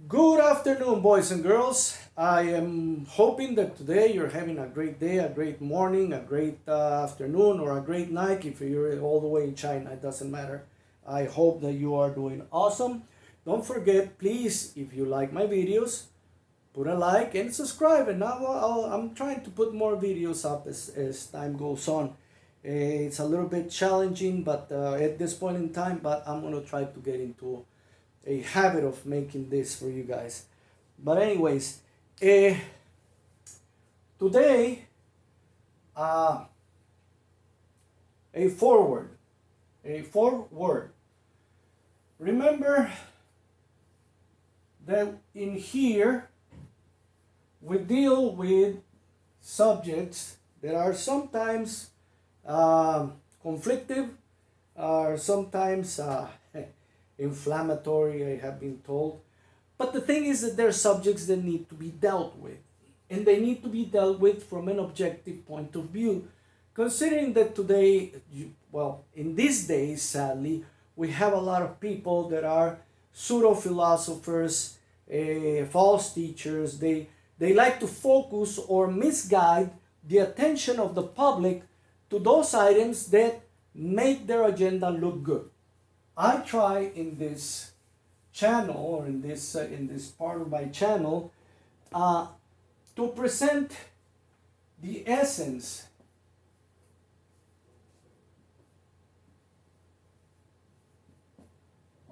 Good afternoon, boys and girls. I am hoping that today you're having a great day, a great morning, a great afternoon, or a great night. If you're all the way in China, it doesn't matter. I hope that you are doing awesome. Don't forget, please, if you like my videos, put a like and subscribe. And now I'm trying to put more videos up as time goes on. It's a little bit challenging, but at this point in time, but I'm going to try to get into a habit of making this for you guys. But anyways, today, uh, a forward, a forward. Remember that in here we deal with subjects that are sometimes conflictive, are sometimes inflammatory, I have been told. But the thing is that they're subjects that need to be dealt with. And they need to be dealt with from an objective point of view. Considering that today, well, in these days, sadly, we have a lot of people that are pseudo-philosophers, false teachers. They like to focus or misguide the attention of the public to those items that make their agenda look good. I try in this channel or in this part of my channel to present the essence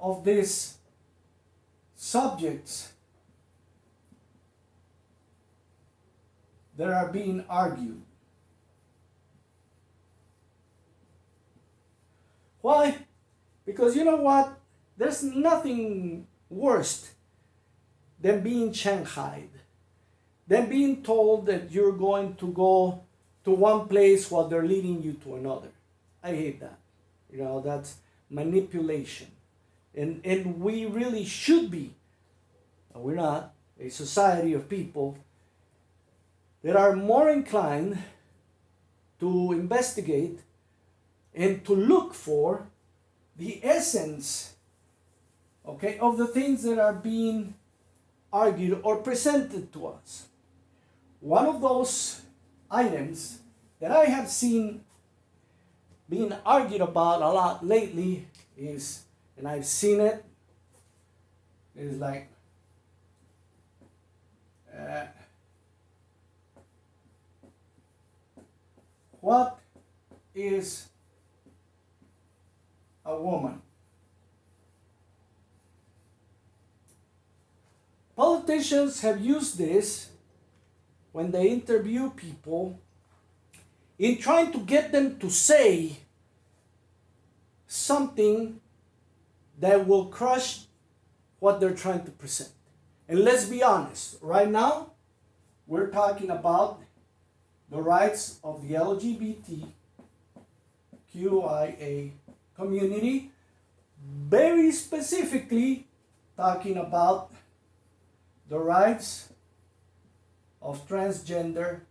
of these subjects that are being argued. Why? Because you know what? There's nothing worse than being shanghaied, than being told that you're going to go to one place while they're leading you to another. I hate that. You know, that's manipulation. And we really should be, we're not, a society of people that are more inclined to investigate and to look for the essence, okay, of the things that are being argued or presented to us. One of those items that I have seen being argued about a lot lately is, and I've seen it, is like, what is a woman? Politicians have used this when they interview people in trying to get them to say something that will crush what they're trying to present. And let's be honest, right now, we're talking about the rights of the LGBTQIA community, very specifically talking about the rights of transgender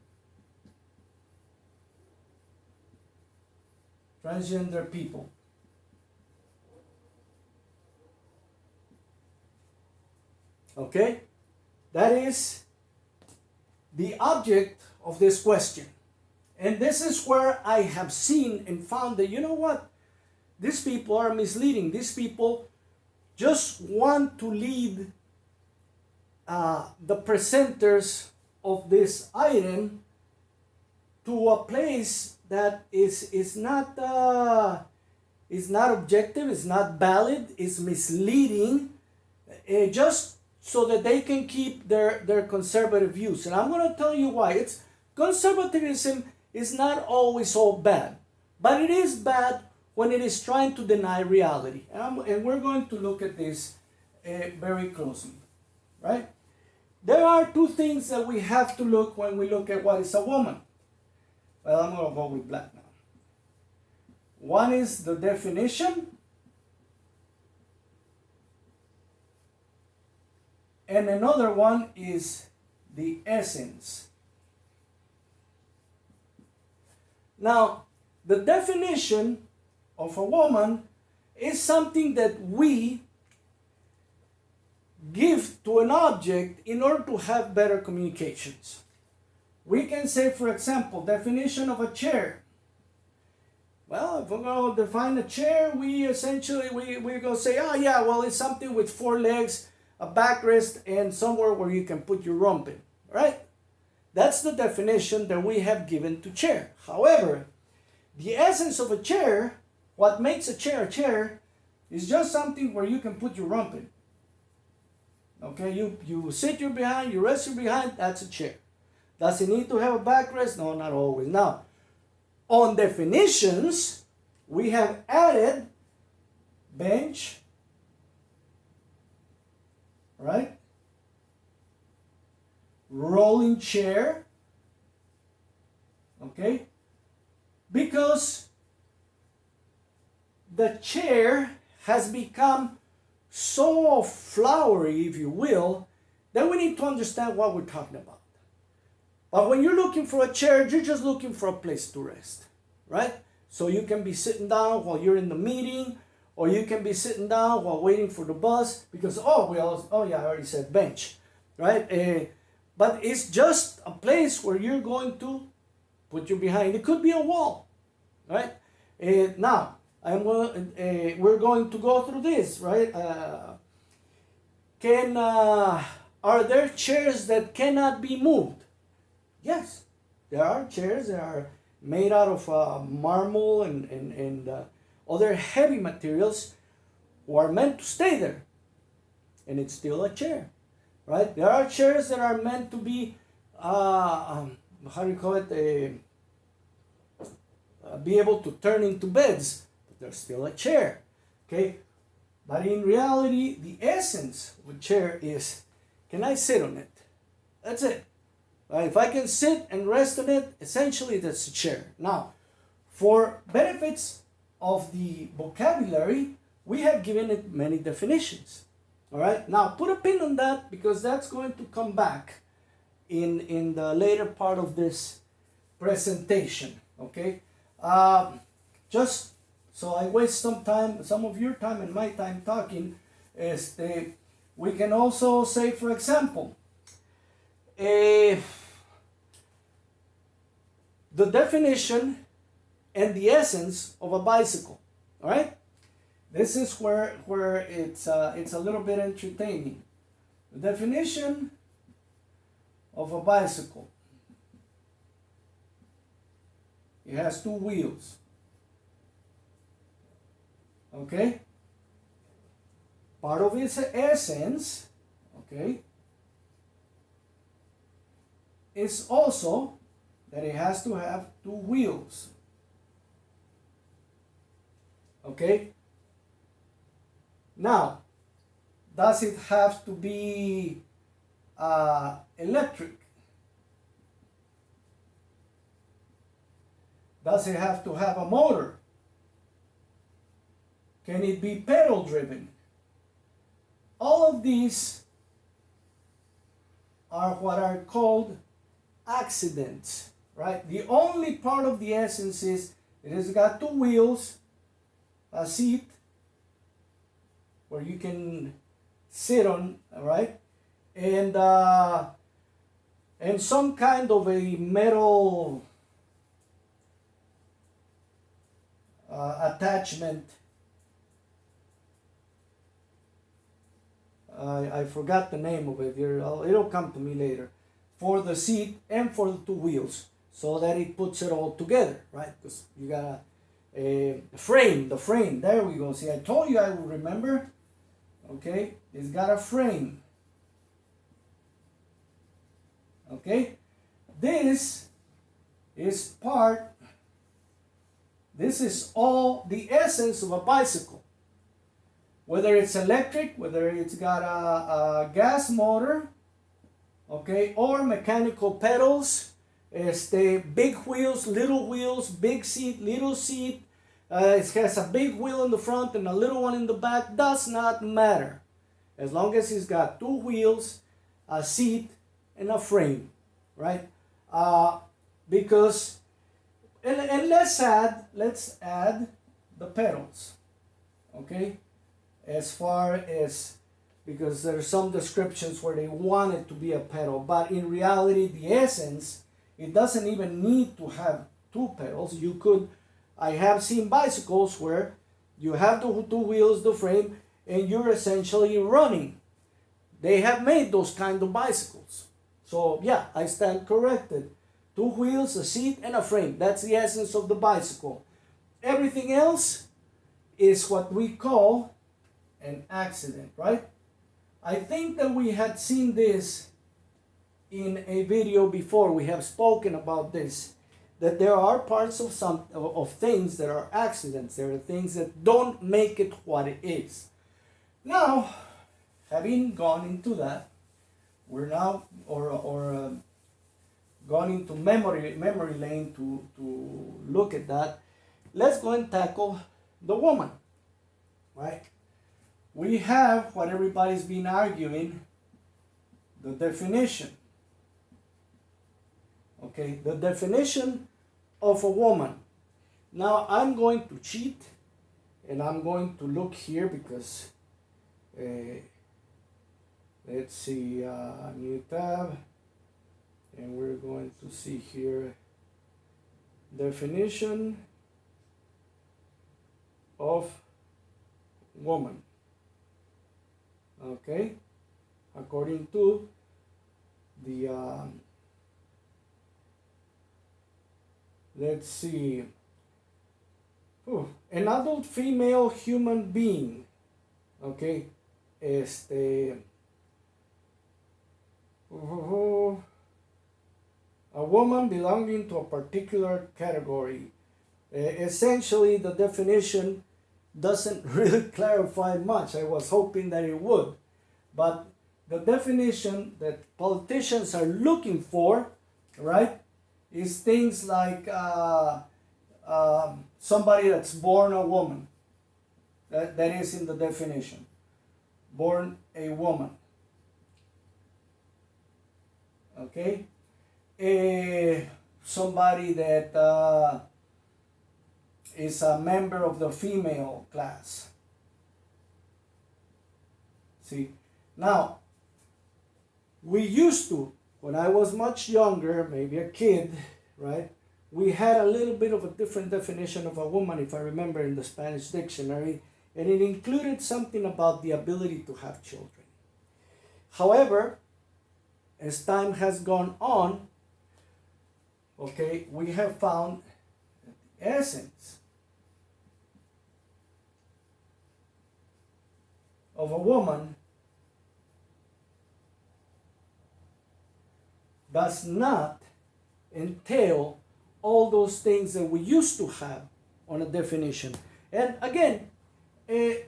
people. Okay? That is the object of this question. And this is where I have seen and found that, you know what? These people are misleading. These people just want to lead the presenters of this item to a place that is not objective, is not valid, is misleading, just so that they can keep their conservative views. And I'm going to tell you why. Conservatism is not always all bad, but it is bad when it is trying to deny reality. And we're going to look at this very closely, right? There are two things that we have to look when we look at what is a woman. Well, I'm going to go with black now. One is the definition, and another one is the essence. Now, the definition of a woman is something that we give to an object in order to have better communications. We can say, for example, definition of a chair. Well, if we're going to define a chair, we're going to say, oh yeah, well, it's something with 4 legs, a backrest, and somewhere where you can put your rump in, right? That's the definition that we have given to chair. However, the essence of a chair, what makes a chair, is just something where you can put your rump in. Okay, you sit your behind, you rest your behind, that's a chair. Does it need to have a backrest? No, not always. Now, on definitions, we have added bench, right? Rolling chair, okay? Because the chair has become so flowery, if you will, that we need to understand what we're talking about. But when you're looking for a chair, you're just looking for a place to rest, right? So you can be sitting down while you're in the meeting, or you can be sitting down while waiting for the bus, because, I already said bench, right? But it's just a place where you're going to put your behind. It could be a wall, right? Now, we're going to go through this, right? Are there chairs that cannot be moved? Yes, there are chairs that are made out of marble and other heavy materials who are meant to stay there, and it's still a chair, right? There are chairs that are meant to be, be able to turn into beds, but they're still a chair, okay? But in reality, the essence of a chair is, can I sit on it? That's it. If I can sit and rest on it, essentially that's a chair. Now, for benefits of the vocabulary, we have given it many definitions. All right, now put a pin on that, because that's going to come back in the later part of this presentation. Okay, just so I waste some of your time and my time talking, we can also say, for example, the definition and the essence of a bicycle. All right, this is where it's a little bit entertaining. The definition of a bicycle: it has 2 wheels. Okay, part of its essence, okay, is also that it has to have 2 wheels. Okay, now, does it have to be electric? Does it have to have a motor? Can it be pedal driven? All of these are what are called accidents, right? The only part of the essence is it has got 2 wheels, a seat where you can sit on, all right, and some kind of a metal attachment. I forgot the name of it. It'll come to me later. For the seat and for the 2 wheels, so that it puts it all together, right? Because you got a frame. The frame. There we go. See, I told you I would remember. Okay, it's got a frame. Okay, this is all the essence of a bicycle. Whether it's electric, whether it's got a gas motor, okay, or mechanical pedals, big wheels, big seat, little seat. It has a big wheel in the front and a little one in the back. Does not matter, as long as it's got 2 wheels, a seat, and a frame, right? Because and let's add the pedals, okay? As far as because there are some descriptions where they want it to be a pedal, but in reality, the essence, it doesn't even need to have two pedals. You could, I have seen bicycles where you have the two wheels, the frame, and you're essentially running. They have made those kind of bicycles. So yeah, I stand corrected. Two wheels, a seat, and a frame. That's the essence of the bicycle. Everything else is what we call an accident, right? I think that we had seen this in a video before. We have spoken about this, that there are parts of things that are accidents. There are things that don't make it what it is. Now, having gone into that, we're now gone into memory lane to look at that. Let's go and tackle the woman, right? We have what everybody's been arguing, the definition. Okay, the definition of a woman. Now I'm going to cheat and I'm going to look here because let's see, new tab, and we're going to see here definition of woman. Okay, according to the let's see, an adult female human being. Okay, a woman belonging to a particular category. Essentially, the definition doesn't really clarify much. I was hoping that it would. But the definition that politicians are looking for, right, is things like somebody that's born a woman. That is in the definition. Born a woman. Okay? Somebody that is a member of the female class. See? Now, we used to, when I was much younger, maybe a kid, right? We had a little bit of a different definition of a woman, if I remember, in the Spanish dictionary, and it included something about the ability to have children. However, as time has gone on, okay, we have found that the essence of a woman does not entail all those things that we used to have on a definition. And again,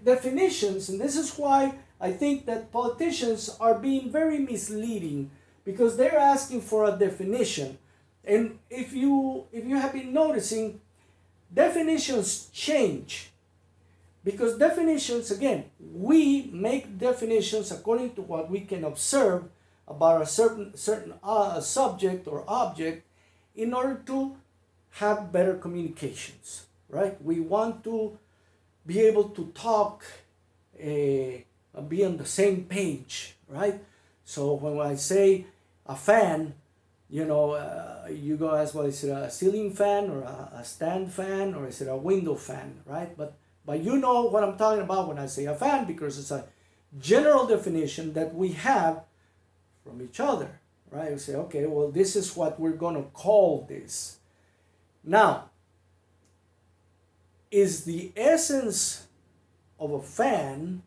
definitions, and this is why I think that politicians are being very misleading, because they're asking for a definition. And if you have been noticing, definitions change. Because definitions, again, we make definitions according to what we can observe about a certain subject or object in order to have better communications, right? We want to be able to talk, be on the same page, right? So when I say a fan, you go ask, well, is it a ceiling fan or a stand fan or is it a window fan, right? But you know what I'm talking about when I say a fan, because it's a general definition that we have from each other, right? We say, okay, well, this is what we're going to call this. Now, is the essence of a fan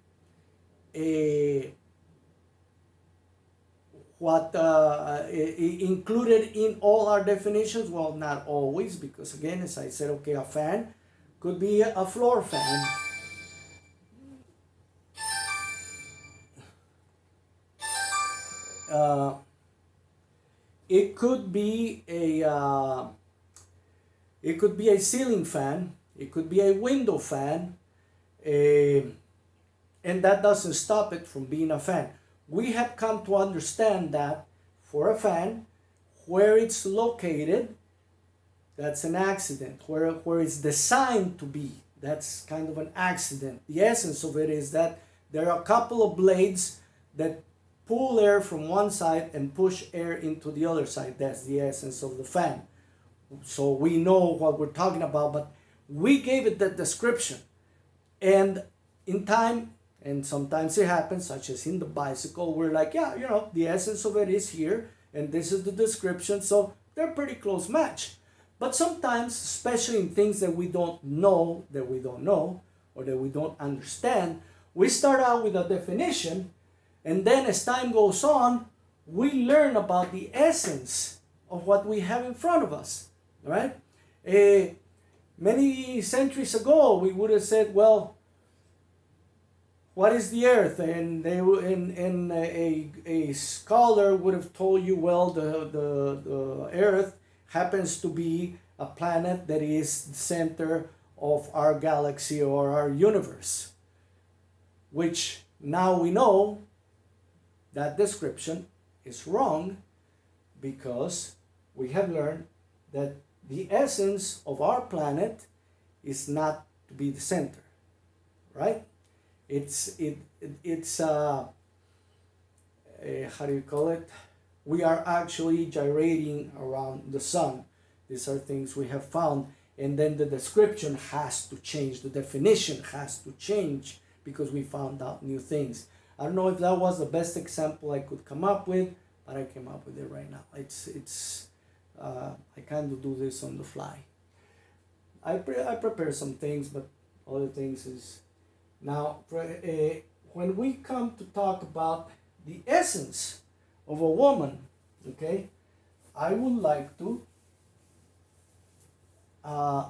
included in all our definitions? Well, not always, because again, as I said, okay, a fan could be a floor fan. It could be a ceiling fan. It could be a window fan, and that doesn't stop it from being a fan. We have come to understand that for a fan, where it's located, that's an accident. Where it's designed to be, that's kind of an accident. The essence of it is that there are a couple of blades that pull air from one side and push air into the other side. That's the essence of the fan. So we know what we're talking about, but we gave it that description. And in time, and sometimes it happens, such as in the bicycle, we're like, yeah, the essence of it is here, and this is the description, so they're pretty close match. But sometimes, especially in things that we don't know, or that we don't understand, we start out with a definition, and then as time goes on, we learn about the essence of what we have in front of us, right? Many centuries ago, we would have said, well, what is the earth? And a scholar would have told you, well, the earth happens to be a planet that is the center of our galaxy or our universe, which now we know that description is wrong, because we have learned that the essence of our planet is not to be the center, right? It's how do you call it? We are actually gyrating around the sun. These are things we have found, and then the description has to change. The definition has to change because we found out new things. I don't know if that was the best example I could come up with, but I came up with it right now. I kind of do this on the fly. I prepare some things, but other things is now when we come to talk about the essence of a woman, okay, I would like to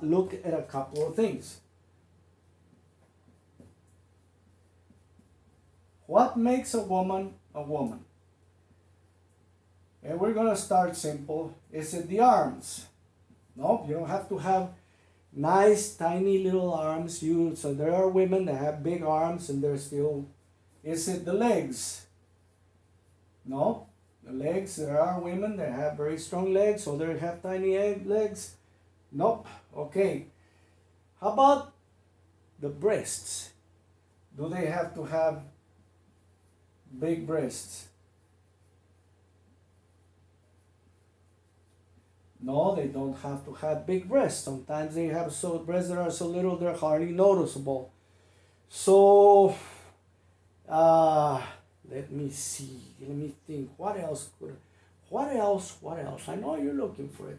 look at a couple of things. What makes a woman a woman? And we're gonna start simple. Is it the arms? No, you don't have to have nice tiny little arms. So there are women that have big arms and they're still. Is it the legs? No, the legs. There are women that have very strong legs, so they have tiny legs. Nope. Okay. How about the breasts? Do they have to have big breasts? No, they don't have to have big breasts. Sometimes they have breasts that are so little they're hardly noticeable. So, let me see. Let me think. What else? What else? I know you're looking for it,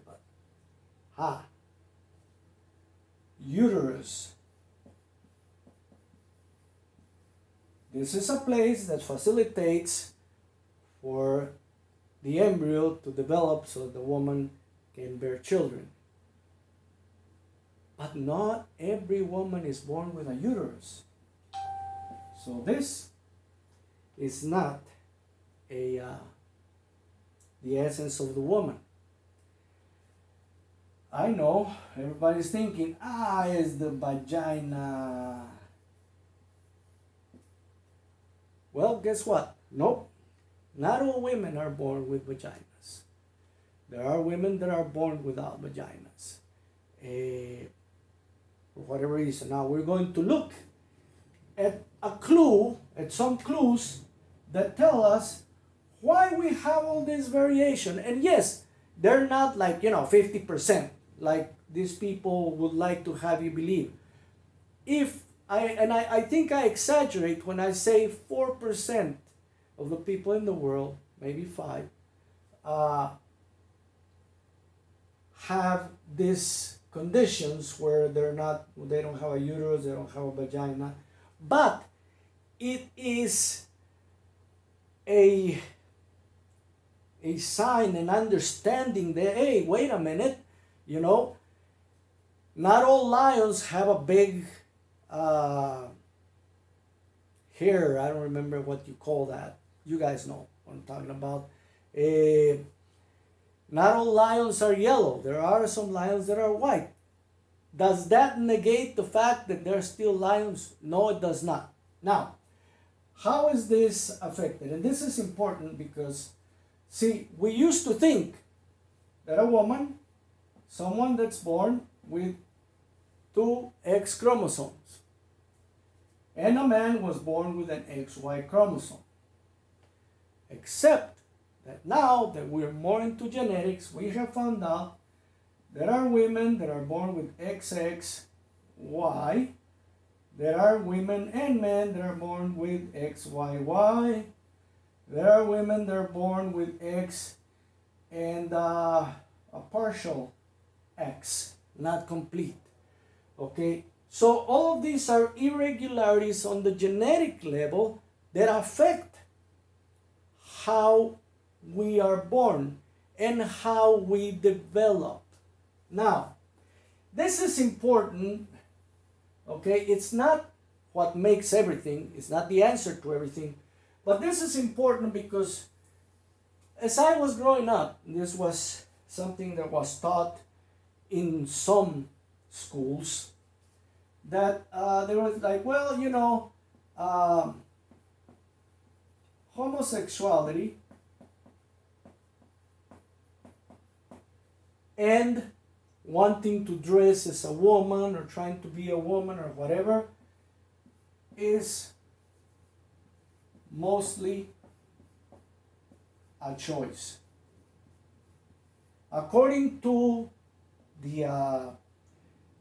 but uterus. This is a place that facilitates for the embryo to develop so the woman can bear children. But not every woman is born with a uterus. So this is not the essence of the woman. I know everybody's thinking, it's the vagina. Well, guess what? Nope. Not all women are born with vaginas. There are women that are born without vaginas. For whatever reason. Now we're going to look at some clues that tell us why we have all this variation. And yes, they're not like, 50%, like these people would like to have you believe. I think I exaggerate when I say 4% of the people in the world, maybe 5%, have these conditions where they don't have a uterus, they don't have a vagina, but it is a sign and understanding that, hey, wait a minute, not all lions have a big hair. I don't remember what you call that. You guys know what I'm talking about. Not all lions are yellow. There are some lions that are white. Does that negate the fact that they're still lions? No, it does not. Now, how is this affected? And this is important because, see, we used to think that a woman, someone that's born with 2 X chromosomes, and a man was born with an XY chromosome. Except that now that we're more into genetics, we have found out there are women that are born with XXY. There are women and men that are born with XYY. There are women that are born with X and a partial X, not complete. Okay, so all of these are irregularities on the genetic level that affect how we are born and how we develop. Now, this is important, okay? It's not what makes everything, it's not the answer to everything, but this is important because as I was growing up, this was something that was taught in some schools, that they were like, well, you know, homosexuality and wanting to dress as a woman or trying to be a woman or whatever is mostly a choice. According to the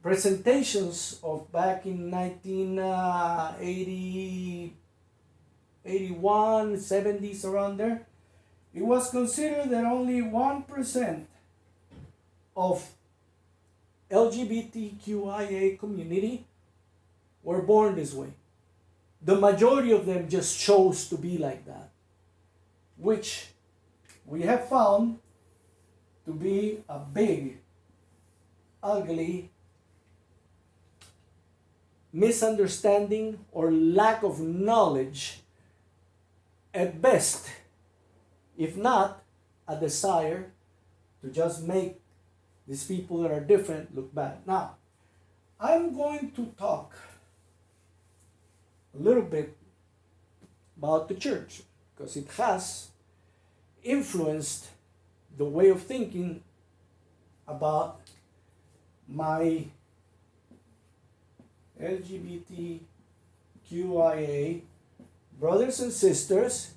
presentations of back in 1980, 81, 70s, around there, it was considered that only 1% of LGBTQIA community were born this way. The majority of them just chose to be like that, which we have found to be a big, ugly misunderstanding or lack of knowledge at best, if not a desire to just make these people that are different look bad. Now, I'm going to talk a little bit about the church because it has influenced the way of thinking about my LGBTQIA brothers and sisters,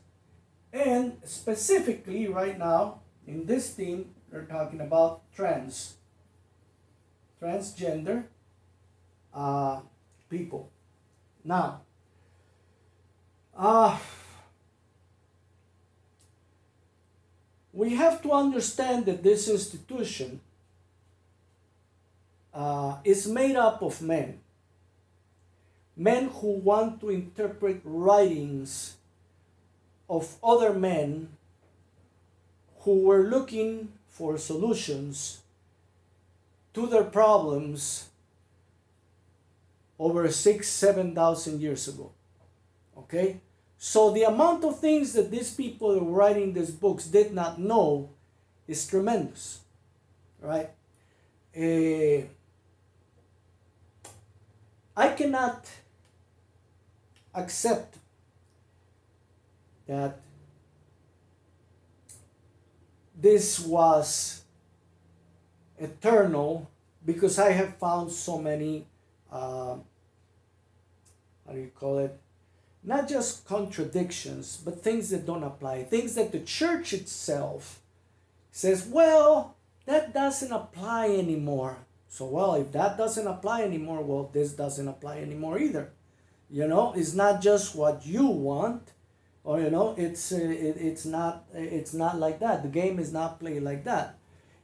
and specifically right now in this theme we're talking about transgender people. Now, we have to understand that this institution is made up of men who want to interpret writings of other men who were looking for solutions to their problems over 6,000-7,000 years ago. Okay? So the amount of things that these people who were writing these books did not know is tremendous. Right? I cannot accept that this was eternal because I have found so many, how do you call it? Not just contradictions, but things that don't apply. Things that the church itself says, well, that doesn't apply anymore. So, well, if that doesn't apply anymore, well, this doesn't apply anymore either. You know, it's not just what you want, or you know, it's not like that. The game is not played like that.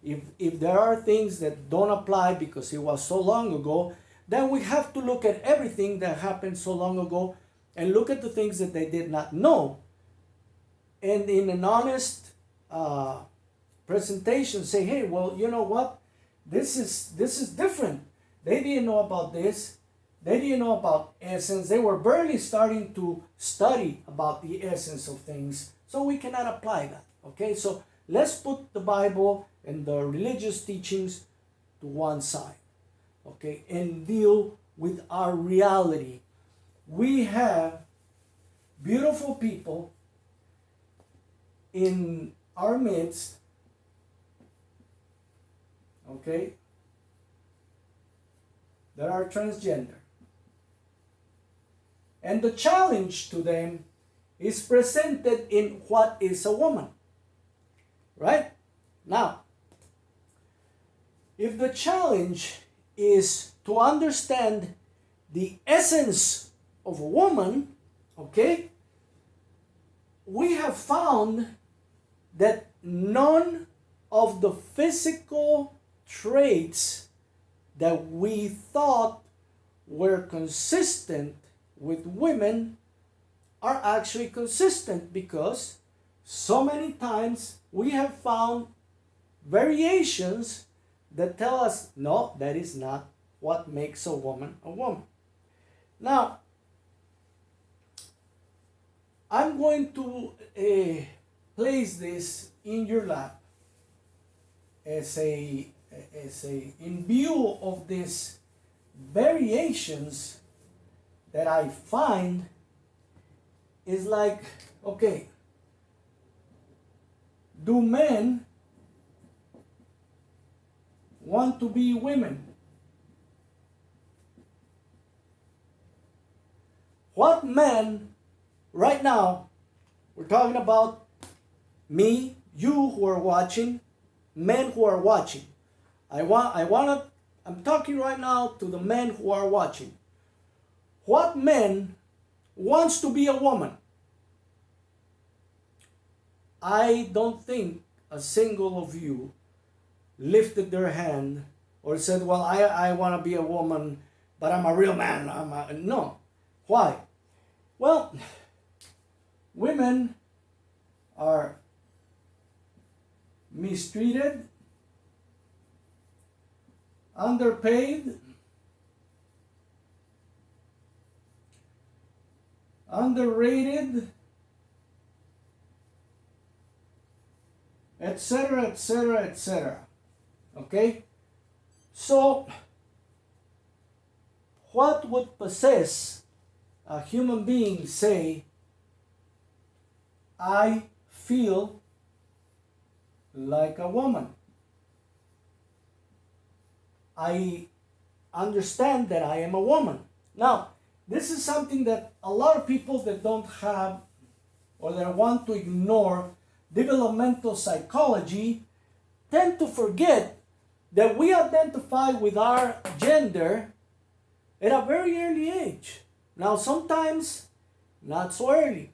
If there are things that don't apply because it was so long ago, then we have to look at everything that happened so long ago and look at the things that they did not know. And in an honest presentation, say, hey, well, you know what? This is different. They didn't know about this. They didn't know about essence. They were barely starting to study about the essence of things. So we cannot apply that. Okay, so let's put the Bible and the religious teachings to one side. Okay, and deal with our reality. We have beautiful people in our midst, okay, that are transgender. And the challenge to them is presented in what is a woman. Right? Now, if the challenge is to understand the essence of a woman, okay, we have found that none of the physical traits that we thought were consistent with women are actually consistent, because so many times we have found variations that tell us, no, that is not what makes a woman a woman. Now, I'm going to place this in your lap as in view of these variations that I find. Is like, okay, do men want to be women? What men right now, we're talking about me, you who are watching, men who are watching. I'm talking right now to the men who are watching. What man wants to be a woman? I don't think a single of you lifted their hand or said, well, I want to be a woman, but I'm a real man. No. Why? Well, women are mistreated, underpaid, underrated, etc., etc., etc. Okay? So, what would possess a human being say, I feel like a woman? I understand that I am a woman. Now, this is something that a lot of people that don't have or that want to ignore developmental psychology tend to forget that we identify with our gender at a very early age. Now, sometimes not so early.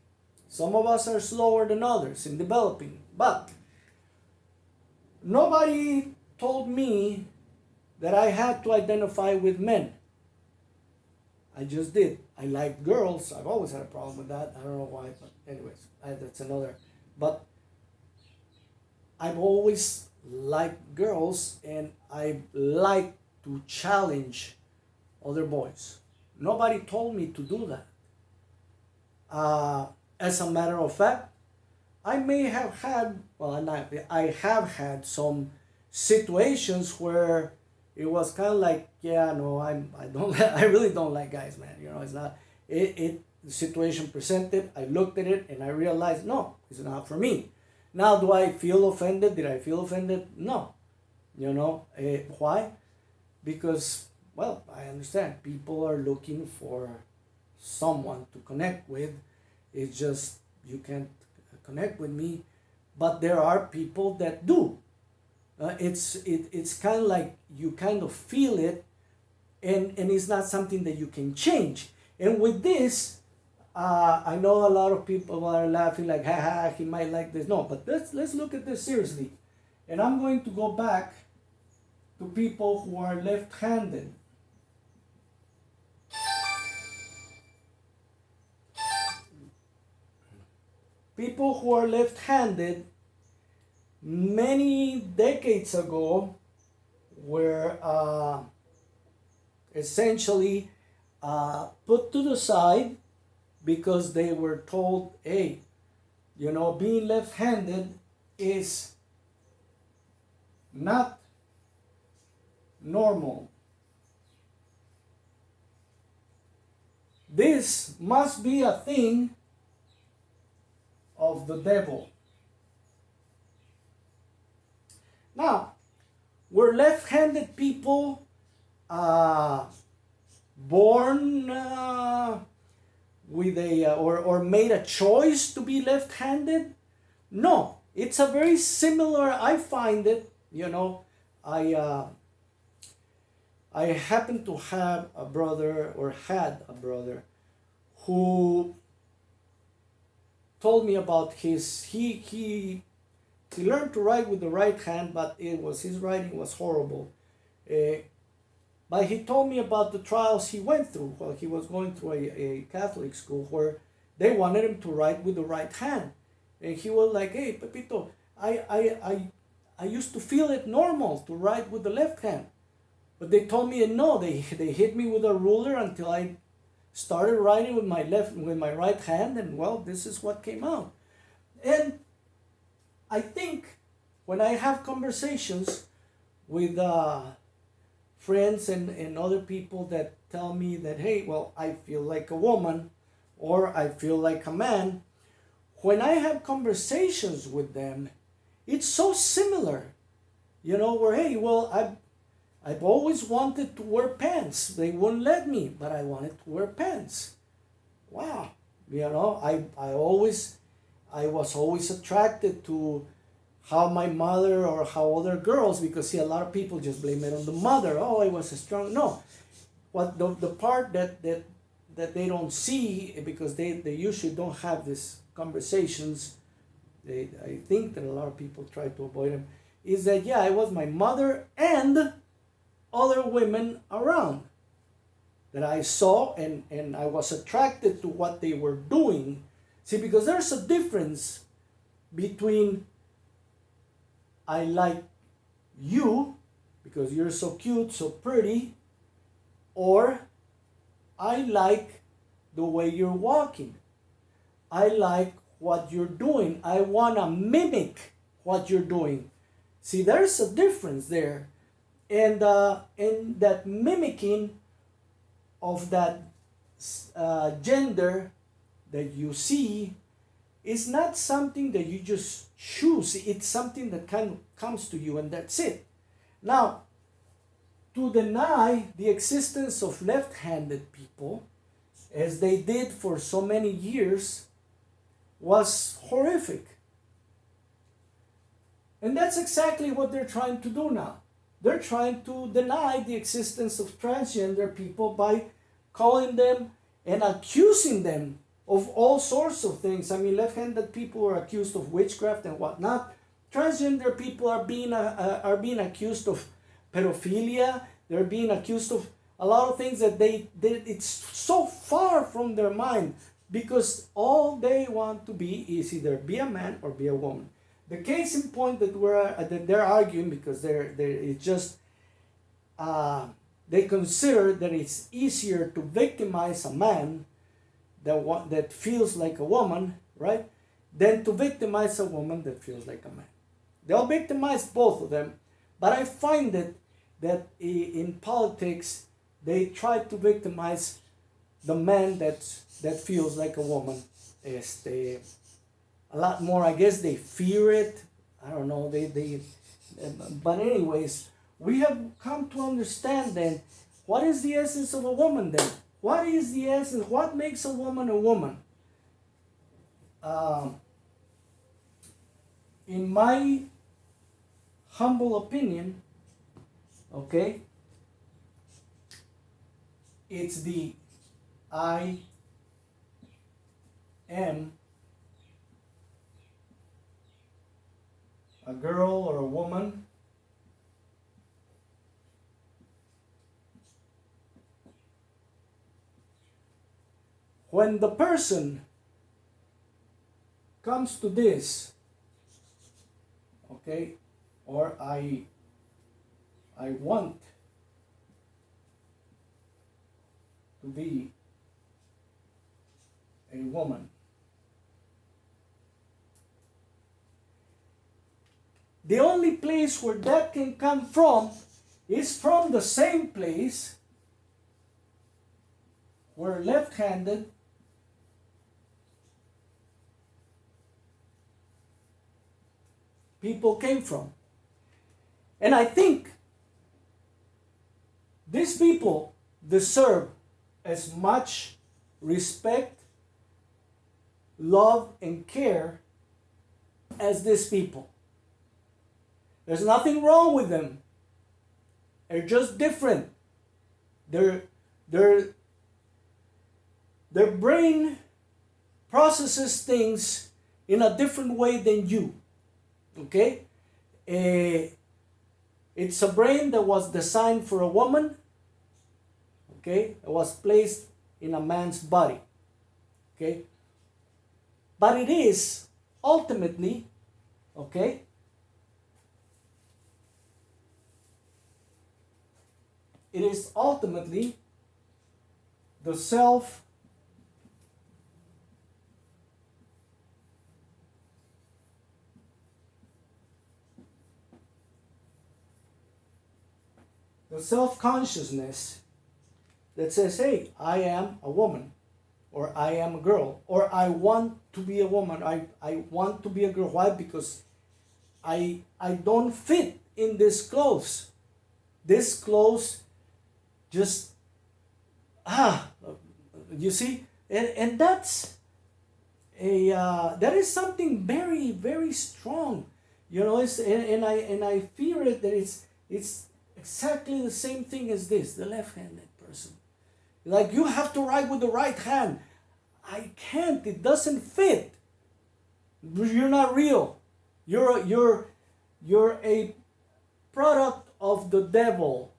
Some of us are slower than others in developing. But nobody told me that I had to identify with men. I just did. I like girls. I've always had a problem with that. I don't know why, but anyways, that's another. But I've always liked girls, and I like to challenge other boys. Nobody told me to do that. As a matter of fact, I may have had, I have had some situations where it was kind of like, yeah, no, I don't, I really don't like guys, man. You know, it's not, the situation presented, I looked at it and I realized, no, it's not for me. Now, do I feel offended? Did I feel offended? No. You know, why? Because, well, I understand people are looking for someone to connect with. It's just, you can't connect with me, but there are people that do. It's kind of like you kind of feel it, and it's not something that you can change. And with this, I know a lot of people are laughing like, ha, he might like this. No, but let's look at this seriously. And I'm going to go back to people who are left-handed. People who are left-handed many decades ago were essentially put to the side because they were told, hey, you know, being left-handed is not normal. This must be a thing of the devil. Now, were left-handed people born with a or made a choice to be left-handed. No, it's a very similar. I find it. I happen to have a brother, or had a brother, who told me about he learned to write with the right hand, but his writing was horrible. But he told me about the trials he went through while he was going through a Catholic school where they wanted him to write with the right hand. And he was like, "Hey, Pepito, I used to feel it normal to write with the left hand. But they told me no, they hit me with a ruler until I started writing with my right hand, and well, this is what came out." And I think when I have conversations with friends and other people that tell me that, hey, well, I feel like a woman or I feel like a man, when I have conversations with them, it's so similar, where, hey, well, I've always wanted to wear pants. They wouldn't let me, but I wanted to wear pants. Wow. I was always attracted to how my mother or how other girls, because see, a lot of people just blame it on the mother. Oh, I was a strong. No. What the part that they don't see, because they usually don't have these conversations, I think that a lot of people try to avoid them, is that, yeah, I was my mother and other women around that I saw, and I was attracted to what they were doing. See, because there's a difference between I like you because you're so cute, so pretty, or I like the way you're walking. I like what you're doing. I want to mimic what you're doing. See, there's a difference there. And that mimicking of that gender that you see is not something that you just choose. It's something that kind of comes to you, and that's it. Now, to deny the existence of left-handed people, as they did for so many years, was horrific. And that's exactly what they're trying to do now. They're trying to deny the existence of transgender people by calling them and accusing them of all sorts of things. I mean, left-handed people are accused of witchcraft and whatnot. Transgender people are being accused of pedophilia. They're being accused of a lot of things that it's so far from their mind, because all they want to be is either be a man or be a woman. The case in point that they're arguing, because it's just they consider that it's easier to victimize a man that feels like a woman, right, than to victimize a woman that feels like a man. They'll victimize both of them, but I find it that in politics they try to victimize the man that feels like a woman. A lot more. I guess they fear it. I don't know. But anyways, we have come to understand then, what is the essence of a woman then? What is the essence? What makes a woman a woman? In my humble opinion, okay, it's the I am a girl or a woman when the person comes to this, okay, or I want to be a woman, the only place where that can come from is from the same place where left-handed people came from. And I think these people deserve as much respect love, and care as these people. There's nothing wrong with them. They're just different. Their brain processes things in a different way than you. Okay? It's a brain that was designed for a woman. Okay? It was placed in a man's body. Okay? But it is ultimately, okay? It is ultimately the self self-consciousness that says, hey, I am a woman, or I am a girl, or I want to be a woman, I want to be a girl. Why? Because I don't fit in this clothes. This clothes just, you see? And that's that is something very, very strong. You know, and I fear it that it's exactly the same thing as this, the left-handed person. Like, you have to write with the right hand. I can't. It doesn't fit. You're not real. You're a product of the devil.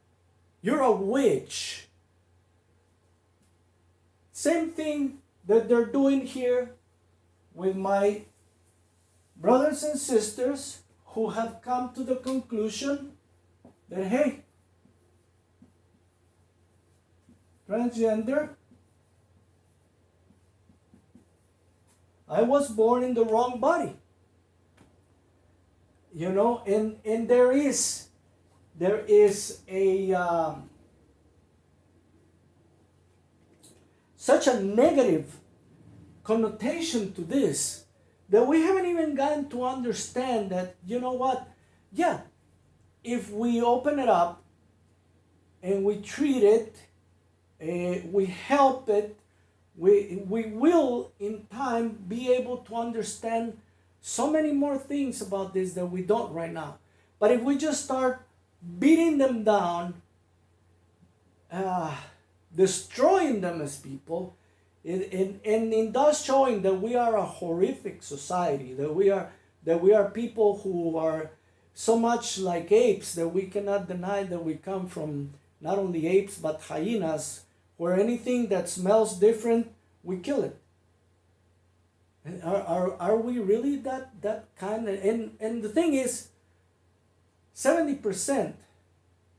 You're a witch. Same thing that they're doing here with my brothers and sisters who have come to the conclusion that, hey, transgender, I was born in the wrong body. You know, and there is a such a negative connotation to this that we haven't even gotten to understand that, you know what, yeah, if we open it up and we treat it, we help it, we will in time be able to understand so many more things about this that we don't right now. But if we just start beating them down, destroying them as people, and in thus showing that we are a horrific society, that we are people who are so much like apes that we cannot deny that we come from not only apes but hyenas, where anything that smells different, we kill it. Are we really that kind of, and the thing is, 70%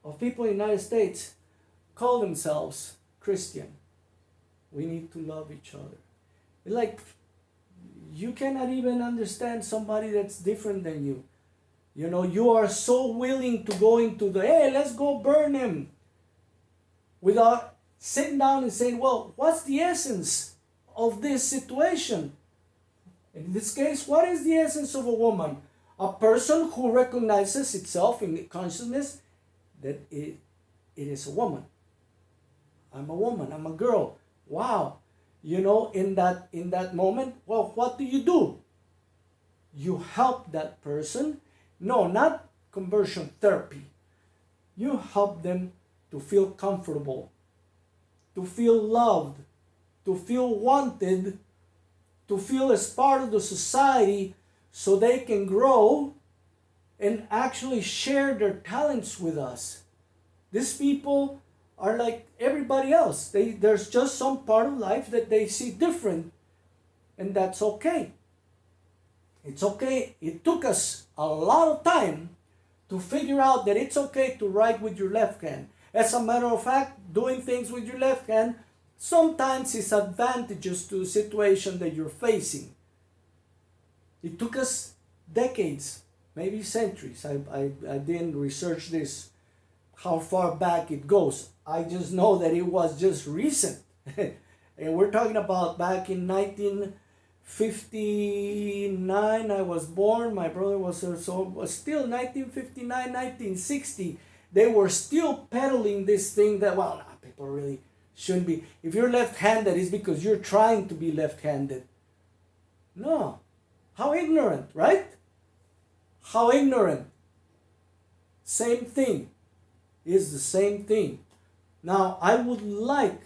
of people in the United States call themselves Christian. We need to love each other. Like, you cannot even understand somebody that's different than you. You know, you are so willing to go into the, hey, let's go burn him, without sitting down and saying, well, what's the essence of this situation? In this case, what is the essence of a woman? A person who recognizes itself in consciousness that it is a woman. I'm a woman, I'm a girl. Wow. You know, in that moment, well, what do? You help that person. No, not conversion therapy. You help them to feel comfortable, to feel loved, to feel wanted, to feel as part of the society, so they can grow and actually share their talents with us. These people are like everybody else. There's just some part of life that they see different, and that's okay. It's okay. It took us a lot of time to figure out that it's okay to write with your left hand. As a matter of fact, doing things with your left hand sometimes is advantageous to the situation that you're facing. It took us decades, maybe centuries. I didn't research this, how far back it goes. I just know that it was just recent. And we're talking about back in 1959, I was born. My brother was still 1959, 1960. They were still peddling this thing that, well, nah, people really shouldn't be. If you're left-handed, it's because you're trying to be left-handed. No. How ignorant, right? How ignorant. Same thing. Is the same thing. Now, I would like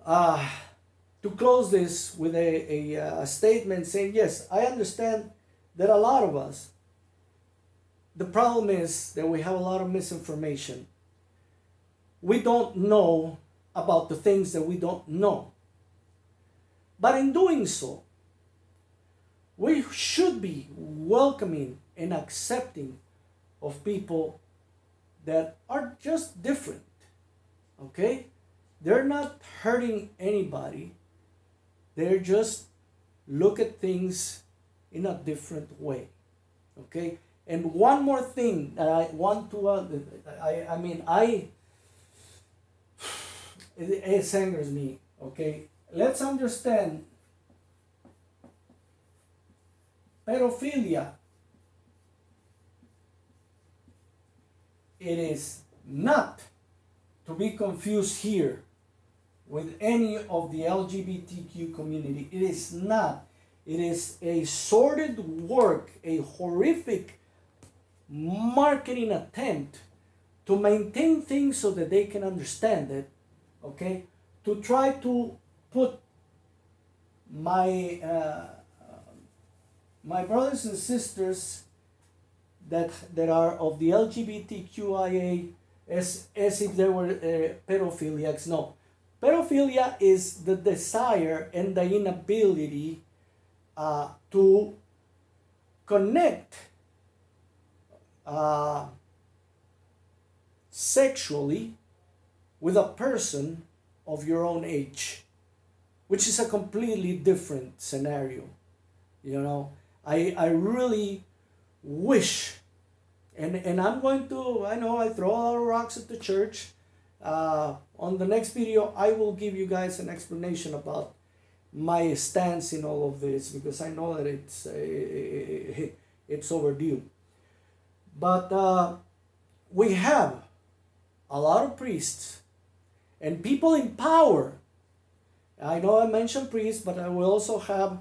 to close this with a statement saying, yes, I understand that a lot of us, the problem is that we have a lot of misinformation. We don't know about the things that we don't know. But in doing so, we should be welcoming and accepting of people that are just different. Okay? They're not hurting anybody. They're just look at things in a different way. Okay? And one more thing that I want to, it angers me. Okay? Let's understand pedophilia. It is not to be confused here with any of the LGBTQ community. It is not. It is a sordid work, a horrific marketing attempt to maintain things so that they can understand it, okay? To try to put my brothers and sisters that are of the LGBTQIA as if they were pedophiliacs. No. Pedophilia is the desire and the inability to connect sexually with a person of your own age, which is a completely different scenario. You know, I really wish, and I'm going to, I know I throw a lot of rocks at the church. On the next video, I will give you guys an explanation about my stance in all of this, because I know that it's overdue. But we have a lot of priests and people in power. I know I mentioned priests, but I will also have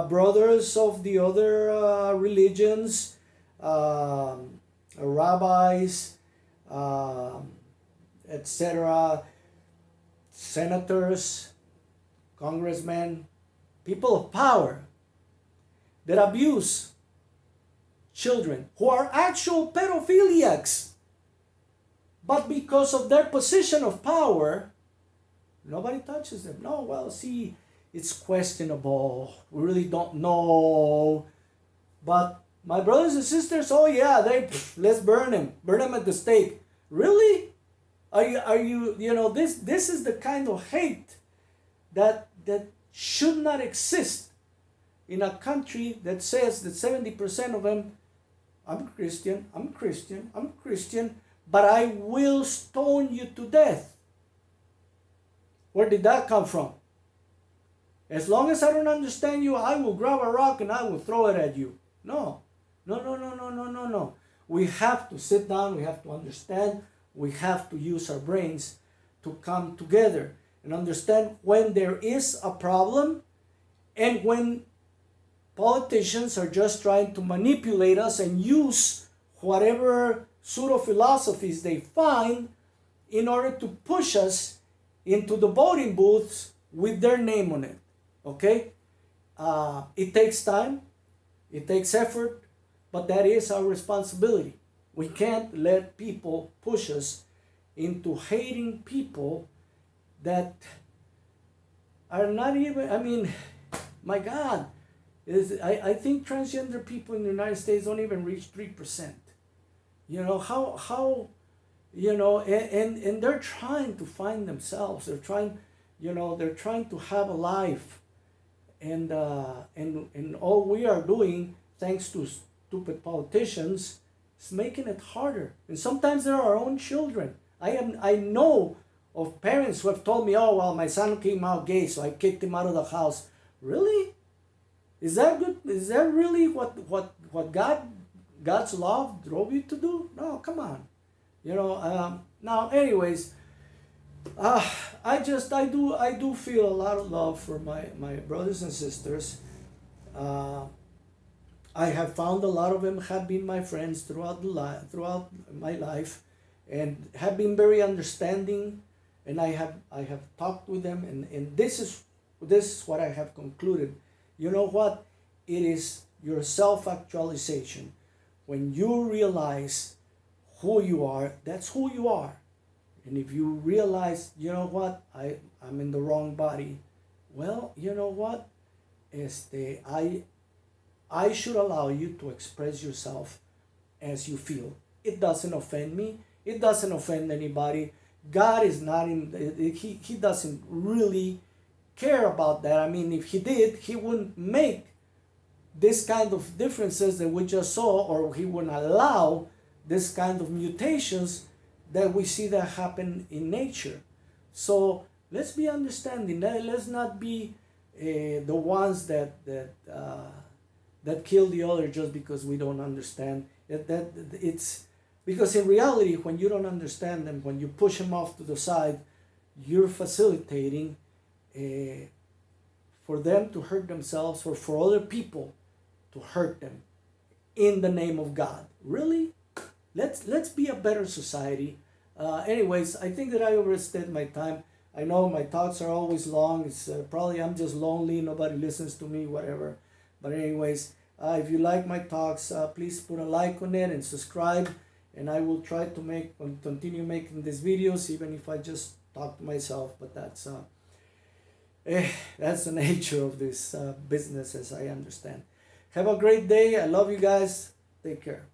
brothers of the other religions, rabbis, etc., senators, congressmen, people of power that abuse children who are actual pedophiliacs. But because of their position of power, nobody touches them. No, well, see, it's questionable. We really don't know. But my brothers and sisters, oh yeah, let's burn him. Burn him at the stake. Really? Are you this is the kind of hate that should not exist in a country that says that 70% of them, I'm Christian, but I will stone you to death. Where did that come from? As long as I don't understand you, I will grab a rock and I will throw it at you. No. We have to sit down, we have to understand, we have to use our brains to come together and understand when there is a problem and when politicians are just trying to manipulate us and use whatever pseudo-philosophies they find in order to push us into the voting booths with their name on it. Okay? It takes time, it takes effort, but that is our responsibility. We can't let people push us into hating people that are not even, my God, I think transgender people in the United States don't even reach 3%. You know, how and they're trying to find themselves. They're trying to have a life. And all we are doing, thanks to stupid politicians, is making it harder. And sometimes they're our own children. I know of parents who have told me, oh, well, my son came out gay, so I kicked him out of the house. Really? Is that good? Is that really what God's love drove you to do? No, come on. Now, anyways, Uh, I do feel a lot of love for my brothers and sisters. Uh, I have found a lot of them have been my friends throughout my life, and have been very understanding, and I have talked with them, and this is what I have concluded. You know what? It is your self actualization. When you realize who you are, that's who you are. And if you realize, you know what, I'm in the wrong body, well, you know what? I should allow you to express yourself as you feel. It doesn't offend me. It doesn't offend anybody. God is not in, he doesn't really care about that. I mean, if he did, he wouldn't make this kind of differences that we just saw, or he wouldn't allow this kind of mutations that we see that happen in nature. So let's be understanding. Let's not be the ones that kill the other just because we don't understand. That it's because in reality, when you don't understand them, when you push them off to the side, you're facilitating for them to hurt themselves, or for other people to hurt them in the name of God. Really? Let's be a better society. Anyways, I think that I overstayed my time. I know my thoughts are always long. It's probably I'm just lonely. Nobody listens to me, whatever. But anyways, if you like my talks, please put a like on it and subscribe. And I will try to continue making these videos, even if I just talk to myself. But that's the nature of this business, as I understand. Have a great day. I love you guys. Take care.